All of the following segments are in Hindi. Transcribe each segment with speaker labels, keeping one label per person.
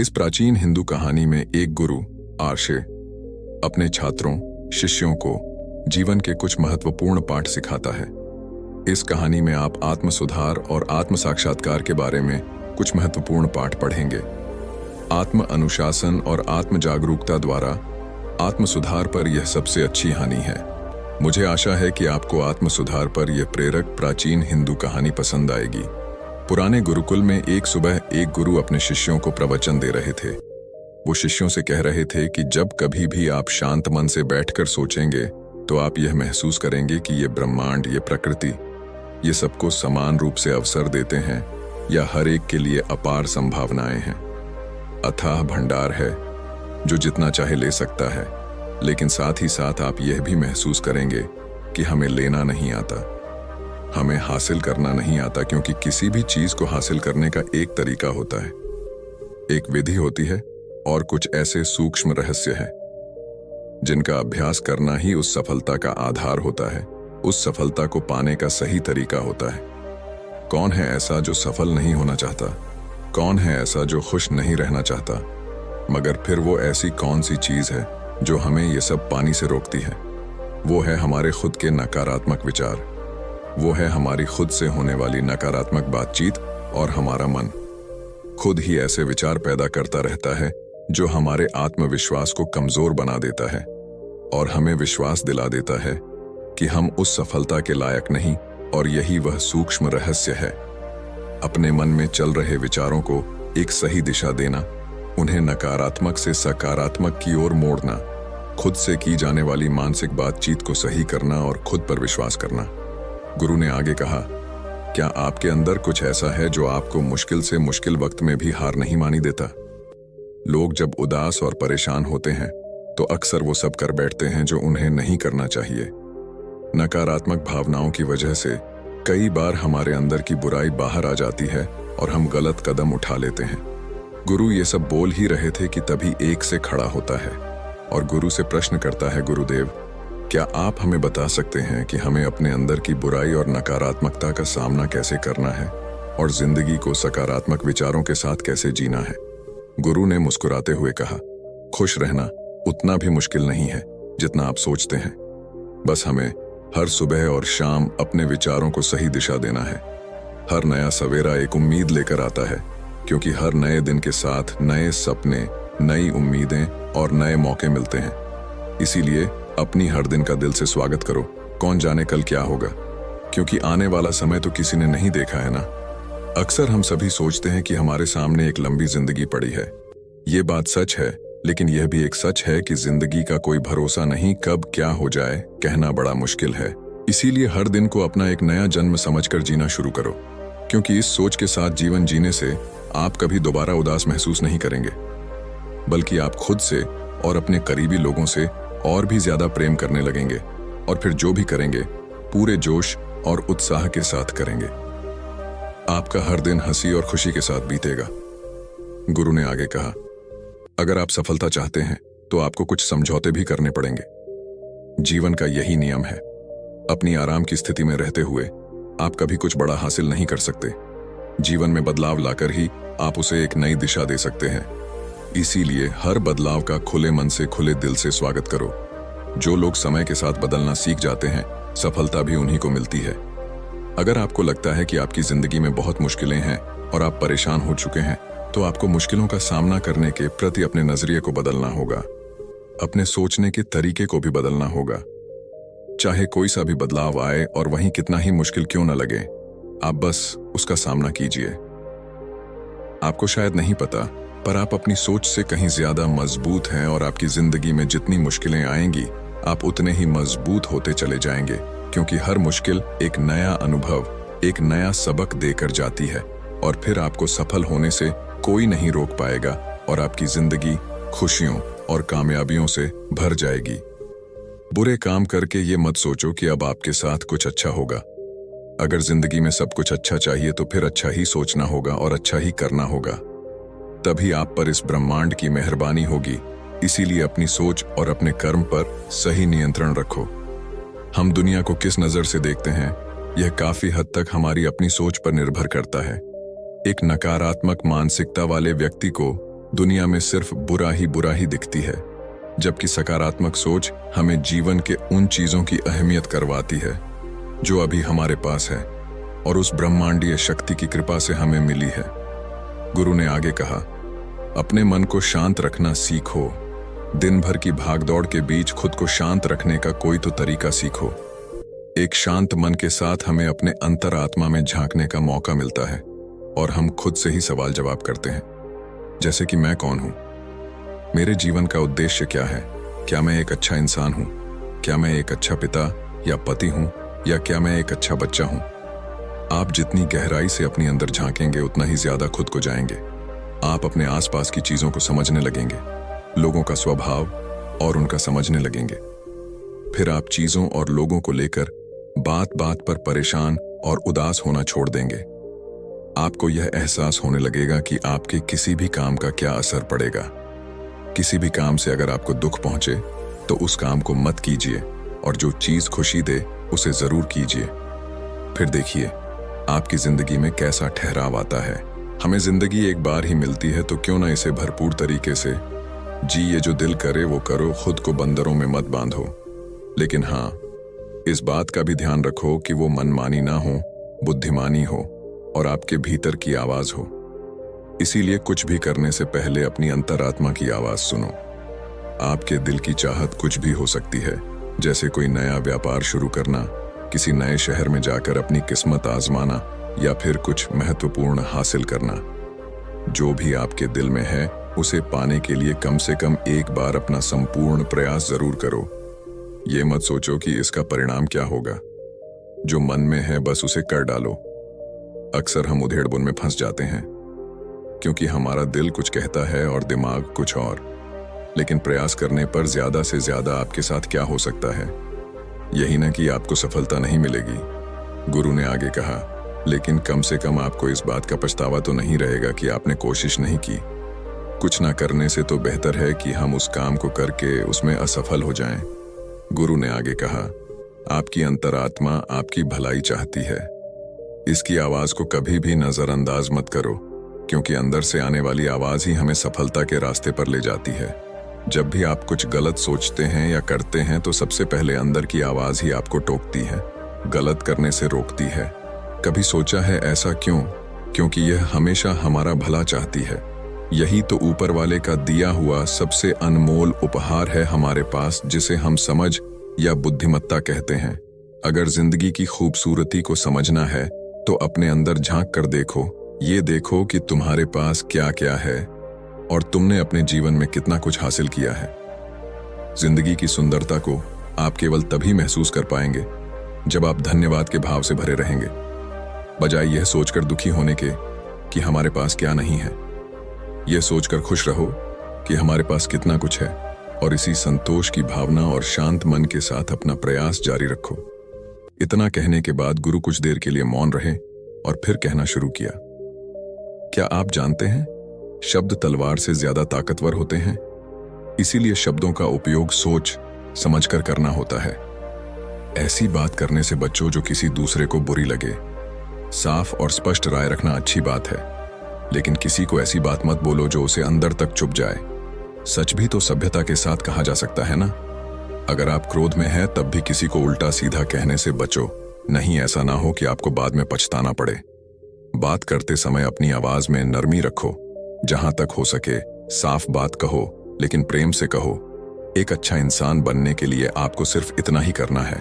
Speaker 1: इस प्राचीन हिंदू कहानी में एक गुरु आर्षे अपने छात्रों शिष्यों को जीवन के कुछ महत्वपूर्ण पाठ सिखाता है। इस कहानी में आप आत्म सुधार और आत्म साक्षात्कार के बारे में कुछ महत्वपूर्ण पाठ पढ़ेंगे। आत्म अनुशासन और आत्म जागरूकता द्वारा आत्म सुधार पर यह सबसे अच्छी हानि है। मुझे आशा है कि आपको आत्म सुधार पर यह प्रेरक प्राचीन हिंदू कहानी पसंद आएगी। पुराने गुरुकुल में एक सुबह एक गुरु अपने शिष्यों को प्रवचन दे रहे थे। वो शिष्यों से कह रहे थे कि जब कभी भी आप शांत मन से बैठकर सोचेंगे तो आप यह महसूस करेंगे कि ये ब्रह्मांड, ये प्रकृति, ये सबको समान रूप से अवसर देते हैं या हर एक के लिए अपार संभावनाएं हैं। अथाह भंडार है जो जितना चाहे ले सकता है, लेकिन साथ ही साथ आप यह भी महसूस करेंगे कि हमें लेना नहीं आता, हमें हासिल करना नहीं आता, क्योंकि किसी भी चीज को हासिल करने का एक तरीका होता है, एक विधि होती है और कुछ ऐसे सूक्ष्म रहस्य हैं जिनका अभ्यास करना ही उस सफलता का आधार होता है, उस सफलता को पाने का सही तरीका होता है। कौन है ऐसा जो सफल नहीं होना चाहता? कौन है ऐसा जो खुश नहीं रहना चाहता? मगर फिर वो ऐसी कौन सी चीज है जो हमें ये सब पाने से रोकती है? वो है हमारे खुद के नकारात्मक विचार, वो है हमारी खुद से होने वाली नकारात्मक बातचीत, और हमारा मन खुद ही ऐसे विचार पैदा करता रहता है जो हमारे आत्मविश्वास को कमजोर बना देता है और हमें विश्वास दिला देता है कि हम उस सफलता के लायक नहीं। और यही वह सूक्ष्म रहस्य है, अपने मन में चल रहे विचारों को एक सही दिशा देना, उन्हें नकारात्मक से सकारात्मक की ओर मोड़ना, खुद से की जाने वाली मानसिक बातचीत को सही करना और खुद पर विश्वास करना। गुरु ने आगे कहा, क्या आपके अंदर कुछ ऐसा है जो आपको मुश्किल से मुश्किल वक्त में भी हार नहीं मानी देता? लोग जब उदास और परेशान होते हैं तो अक्सर वो सब कर बैठते हैं जो उन्हें नहीं करना चाहिए। नकारात्मक भावनाओं की वजह से कई बार हमारे अंदर की बुराई बाहर आ जाती है और हम गलत कदम उठा लेते हैं। गुरु ये सब बोल ही रहे थे कि तभी एक से खड़ा होता है और गुरु से प्रश्न करता है, गुरुदेव, क्या आप हमें बता सकते हैं कि हमें अपने अंदर की बुराई और नकारात्मकता का सामना कैसे करना है और जिंदगी को सकारात्मक विचारों के साथ कैसे जीना है? गुरु ने मुस्कुराते हुए कहा, खुश रहना उतना भी मुश्किल नहीं है जितना आप सोचते हैं। बस हमें हर सुबह और शाम अपने विचारों को सही दिशा देना है। हर नया सवेरा एक उम्मीद लेकर आता है, क्योंकि हर नए दिन के साथ नए सपने, नई उम्मीदें और नए मौके मिलते हैं। इसीलिए अपनी हर दिन का दिल से स्वागत करो। कौन जाने कल क्या होगा, क्योंकि आने वाला समय तो किसी ने नहीं देखा है ना। अक्सर हम सभी सोचते हैं कि हमारे सामने एक लंबी जिंदगी पड़ी है। ये बात सच है, लेकिन यह भी एक सच है कि जिंदगी का कोई भरोसा नहीं, कब क्या हो जाए कहना बड़ा मुश्किल है। इसीलिए हर दिन को अपना एक नया जन्म समझकर जीना शुरू करो, क्योंकि इस सोच के साथ जीवन जीने से आप कभी दोबारा उदास महसूस नहीं करेंगे, बल्कि आप खुद से और अपने करीबी लोगों से और भी ज्यादा प्रेम करने लगेंगे, और फिर जो भी करेंगे पूरे जोश और उत्साह के साथ करेंगे। आपका हर दिन हंसी और खुशी के साथ बीतेगा। गुरु ने आगे कहा, अगर आप सफलता चाहते हैं तो आपको कुछ समझौते भी करने पड़ेंगे। जीवन का यही नियम है, अपनी आराम की स्थिति में रहते हुए आप कभी कुछ बड़ा हासिल नहीं कर सकते। जीवन में बदलाव लाकर ही आप उसे एक नई दिशा दे सकते हैं। इसीलिए हर बदलाव का खुले मन से, खुले दिल से स्वागत करो। जो लोग समय के साथ बदलना सीख जाते हैं, सफलता भी उन्हीं को मिलती है। अगर आपको लगता है कि आपकी जिंदगी में बहुत मुश्किलें हैं और आप परेशान हो चुके हैं, तो आपको मुश्किलों का सामना करने के प्रति अपने नजरिए को बदलना होगा, अपने सोचने के तरीके को भी बदलना होगा। चाहे कोई सा भी बदलाव आए और वहीं कितना ही मुश्किल क्यों न लगे, आप बस उसका सामना कीजिए। आपको शायद नहीं पता, पर आप अपनी सोच से कहीं ज्यादा मजबूत हैं, और आपकी जिंदगी में जितनी मुश्किलें आएंगी आप उतने ही मजबूत होते चले जाएंगे, क्योंकि हर मुश्किल एक नया अनुभव, एक नया सबक देकर जाती है, और फिर आपको सफल होने से कोई नहीं रोक पाएगा और आपकी जिंदगी खुशियों और कामयाबियों से भर जाएगी। बुरे काम करके ये मत सोचो कि अब आपके साथ कुछ अच्छा होगा। अगर जिंदगी में सब कुछ अच्छा चाहिए तो फिर अच्छा ही सोचना होगा और अच्छा ही करना होगा, तभी आप पर इस ब्रह्मांड की मेहरबानी होगी। इसीलिए अपनी सोच और अपने कर्म पर सही नियंत्रण रखो। हम दुनिया को किस नजर से देखते हैं, यह काफी हद तक हमारी अपनी सोच पर निर्भर करता है। एक नकारात्मक मानसिकता वाले व्यक्ति को दुनिया में सिर्फ बुरा ही दिखती है, जबकि सकारात्मक सोच हमें जीवन के उन चीजों की अहमियत करवाती है जो अभी हमारे पास है और उस ब्रह्मांडीय शक्ति की कृपा से हमें मिली है। गुरु ने आगे कहा, अपने मन को शांत रखना सीखो। दिन भर की भागदौड़ के बीच खुद को शांत रखने का कोई तो तरीका सीखो। एक शांत मन के साथ हमें अपने अंतरात्मा में झांकने का मौका मिलता है और हम खुद से ही सवाल जवाब करते हैं, जैसे कि मैं कौन हूं? मेरे जीवन का उद्देश्य क्या है? क्या मैं एक अच्छा इंसान हूं? क्या मैं एक अच्छा पिता या पति हूं? या क्या मैं एक अच्छा बच्चा हूं? आप जितनी गहराई से अपने अंदर झांकेंगे उतना ही ज्यादा खुद को जाएंगे। आप अपने आसपास की चीजों को समझने लगेंगे, लोगों का स्वभाव और उनका समझने लगेंगे। फिर आप चीजों और लोगों को लेकर बात बात पर परेशान और उदास होना छोड़ देंगे। आपको यह एहसास होने लगेगा कि आपके किसी भी काम का क्या असर पड़ेगा। किसी भी काम से अगर आपको दुख पहुंचे तो उस काम को मत कीजिए और जो चीज खुशी दे उसे जरूर कीजिए। फिर देखिए आपकी जिंदगी में कैसा ठहराव आता है। हमें जिंदगी एक बार ही मिलती है, तो क्यों ना इसे भरपूर तरीके से जिए। जो दिल करे वो करो, खुद को बंदरों में मत बांधो। लेकिन हाँ, इस बात का भी ध्यान रखो कि वो मनमानी ना हो, बुद्धिमानी हो और आपके भीतर की आवाज हो। इसीलिए कुछ भी करने से पहले अपनी अंतरात्मा की आवाज सुनो। आपके दिल की चाहत कुछ भी हो सकती है, जैसे कोई नया व्यापार शुरू करना, किसी नए शहर में जाकर अपनी किस्मत आजमाना या फिर कुछ महत्वपूर्ण हासिल करना। जो भी आपके दिल में है उसे पाने के लिए कम से कम एक बार अपना संपूर्ण प्रयास जरूर करो। ये मत सोचो कि इसका परिणाम क्या होगा। जो मन में है बस उसे कर डालो। अक्सर हम उधेड़बुन में फंस जाते हैं क्योंकि हमारा दिल कुछ कहता है और दिमाग कुछ और। लेकिन प्रयास करने पर ज्यादा से ज्यादा आपके साथ क्या हो सकता है? यही ना कि आपको सफलता नहीं मिलेगी। गुरु ने आगे कहा, लेकिन कम से कम आपको इस बात का पछतावा तो नहीं रहेगा कि आपने कोशिश नहीं की। कुछ ना करने से तो बेहतर है कि हम उस काम को करके उसमें असफल हो जाएं। गुरु ने आगे कहा, आपकी अंतरात्मा आपकी भलाई चाहती है। इसकी आवाज को कभी भी नजरअंदाज मत करो, क्योंकि अंदर से आने वाली आवाज ही हमें सफलता के रास्ते पर ले जाती है। जब भी आप कुछ गलत सोचते हैं या करते हैं तो सबसे पहले अंदर की आवाज ही आपको टोकती है, गलत करने से रोकती है। कभी सोचा है ऐसा क्यों? क्योंकि यह हमेशा हमारा भला चाहती है। यही तो ऊपर वाले का दिया हुआ सबसे अनमोल उपहार है हमारे पास, जिसे हम समझ या बुद्धिमत्ता कहते हैं। अगर जिंदगी की खूबसूरती को समझना है तो अपने अंदर झांक कर देखो। ये देखो कि तुम्हारे पास क्या क्या है और तुमने अपने जीवन में कितना कुछ हासिल किया है। जिंदगी की सुंदरता को आप केवल तभी महसूस कर पाएंगे जब आप धन्यवाद के भाव से भरे रहेंगे, बजाय यह सोचकर दुखी होने के कि हमारे पास क्या नहीं है। यह सोचकर खुश रहो कि हमारे पास कितना कुछ है और इसी संतोष की भावना और शांत मन के साथ अपना प्रयास जारी रखो। इतना कहने के बाद गुरु कुछ देर के लिए मौन रहे और फिर कहना शुरू किया, क्या आप जानते हैं, शब्द तलवार से ज्यादा ताकतवर होते हैं। इसीलिए शब्दों का उपयोग सोच समझकर करना होता है। ऐसी बात करने से बचो जो किसी दूसरे को बुरी लगे। साफ और स्पष्ट राय रखना अच्छी बात है, लेकिन किसी को ऐसी बात मत बोलो जो उसे अंदर तक चुभ जाए। सच भी तो सभ्यता के साथ कहा जा सकता है ना। अगर आप क्रोध में हैं तब भी किसी को उल्टा सीधा कहने से बचो, नहीं ऐसा ना हो कि आपको बाद में पछताना पड़े। बात करते समय अपनी आवाज में नरमी रखो। जहां तक हो सके साफ बात कहो, लेकिन प्रेम से कहो। एक अच्छा इंसान बनने के लिए आपको सिर्फ इतना ही करना है।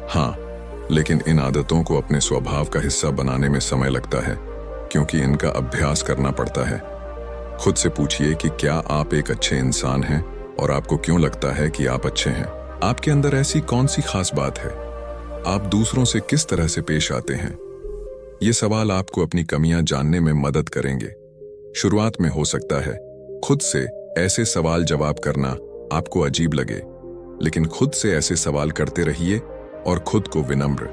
Speaker 1: हाँ, लेकिन इन आदतों को अपने स्वभाव का हिस्सा बनाने में समय लगता है, क्योंकि इनका अभ्यास करना पड़ता है। खुद से पूछिए कि क्या आप एक अच्छे इंसान हैं और आपको क्यों लगता है कि आप अच्छे हैं। आपके अंदर ऐसी कौन सी खास बात है? आप दूसरों से किस तरह से पेश आते हैं? ये सवाल आपको अपनी कमियां जानने में मदद करेंगे। शुरुआत में हो सकता है खुद से ऐसे सवाल जवाब करना आपको अजीब लगे, लेकिन खुद से ऐसे सवाल करते रहिए और खुद को विनम्र,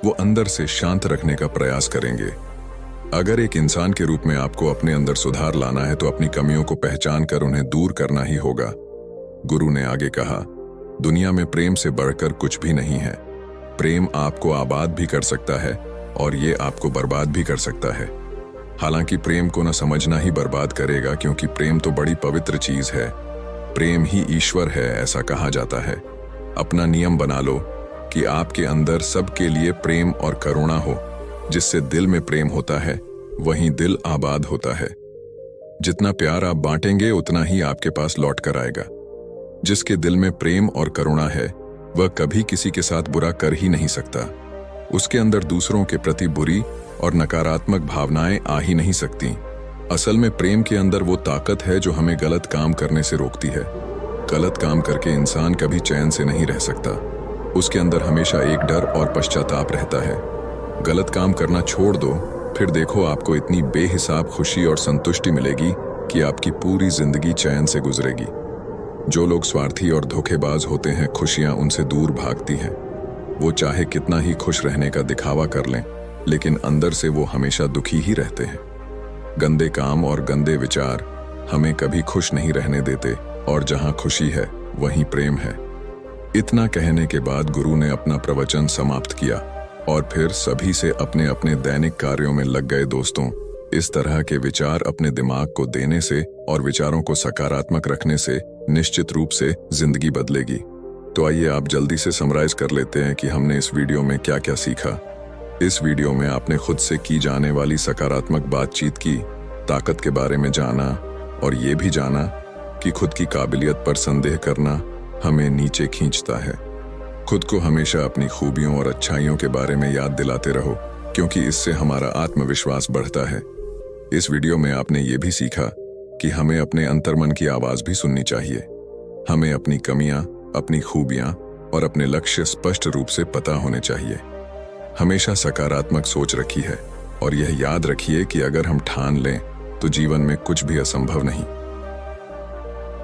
Speaker 1: वो अंदर से शांत रखने का प्रयास करेंगे। अगर एक इंसान के रूप में आपको अपने अंदर सुधार लाना है तो अपनी कमियों को पहचान कर उन्हें दूर करना ही होगा। गुरु ने आगे कहा, दुनिया में प्रेम से बढ़कर कुछ भी नहीं है। प्रेम आपको आबाद भी कर सकता है और ये आपको बर्बाद भी कर सकता है। हालांकि प्रेम को न समझना ही बर्बाद करेगा, क्योंकि प्रेम तो बड़ी पवित्र चीज है। प्रेम ही ईश्वर है, ऐसा कहा जाता है। अपना नियम बना लो कि आपके अंदर सबके लिए प्रेम और करुणा हो। जिससे दिल में प्रेम होता है, वहीं दिल आबाद होता है। जितना प्यार आप बांटेंगे, उतना ही आपके पास लौट कर आएगा। जिसके दिल में प्रेम और करुणा है, वह कभी किसी के साथ बुरा कर ही नहीं सकता। उसके अंदर दूसरों के प्रति बुरी और नकारात्मक भावनाएं आ ही नहीं सकती। असल में प्रेम के अंदर वो ताकत है जो हमें गलत काम करने से रोकती है। गलत काम करके इंसान कभी चैन से नहीं रह सकता। उसके अंदर हमेशा एक डर और पश्चाताप रहता है। गलत काम करना छोड़ दो, फिर देखो आपको इतनी बेहिसाब खुशी और संतुष्टि मिलेगी कि आपकी पूरी जिंदगी चैन से गुजरेगी। जो लोग स्वार्थी और धोखेबाज होते हैं, खुशियां उनसे दूर भागती हैं। वो चाहे कितना ही खुश रहने का दिखावा कर लें, लेकिन अंदर से वो हमेशा दुखी ही रहते हैं। गंदे काम और गंदे विचार हमें कभी खुश नहीं रहने देते, और जहां खुशी है वहीं प्रेम है। इतना कहने के बाद गुरु ने अपना प्रवचन समाप्त किया और फिर सभी से अपने अपने दैनिक कार्यों में लग गए। दोस्तों, इस तरह के विचार अपने दिमाग को देने से और विचारों को सकारात्मक रखने से निश्चित रूप से जिंदगी बदलेगी। तो आइए आप जल्दी से समराइज कर लेते हैं कि हमने इस वीडियो में क्या क्या सीखा। इस वीडियो में आपने खुद से की जाने वाली सकारात्मक बातचीत की ताकत के बारे में जाना, और ये भी जाना कि खुद की काबिलियत पर संदेह करना हमें नीचे खींचता है। खुद को हमेशा अपनी खूबियों और अच्छाइयों के बारे में याद दिलाते रहो, क्योंकि इससे हमारा आत्मविश्वास बढ़ता है। इस वीडियो में आपने ये भी सीखा कि हमें अपने अंतर्मन की आवाज भी सुननी चाहिए। हमें अपनी कमियां, अपनी खूबियां और अपने लक्ष्य स्पष्ट रूप से पता होने चाहिए। हमेशा सकारात्मक सोच रखी है, और यह याद रखिए कि अगर हम ठान लें तो जीवन में कुछ भी असंभव नहीं।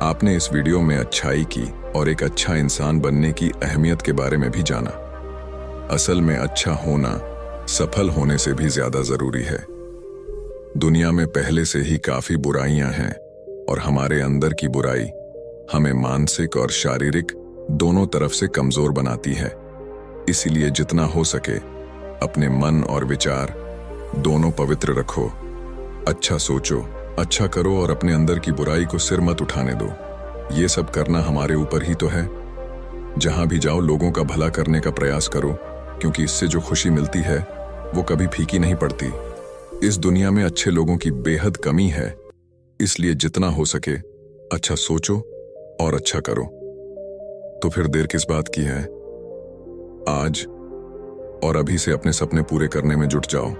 Speaker 1: आपने इस वीडियो में अच्छाई की और एक अच्छा इंसान बनने की अहमियत के बारे में भी जाना। असल में अच्छा होना सफल होने से भी ज्यादा जरूरी है। दुनिया में पहले से ही काफी बुराइयां हैं, और हमारे अंदर की बुराई हमें मानसिक और शारीरिक दोनों तरफ से कमजोर बनाती है। इसीलिए जितना हो सके अपने मन और विचार दोनों पवित्र रखो। अच्छा सोचो, अच्छा करो, और अपने अंदर की बुराई को सिर मत उठाने दो। ये सब करना हमारे ऊपर ही तो है। जहां भी जाओ लोगों का भला करने का प्रयास करो, क्योंकि इससे जो खुशी मिलती है वो कभी फीकी नहीं पड़ती। इस दुनिया में अच्छे लोगों की बेहद कमी है, इसलिए जितना हो सके अच्छा सोचो और अच्छा करो। तो फिर देर किस बात की है? आज और अभी से अपने सपने पूरे करने में जुट जाओ।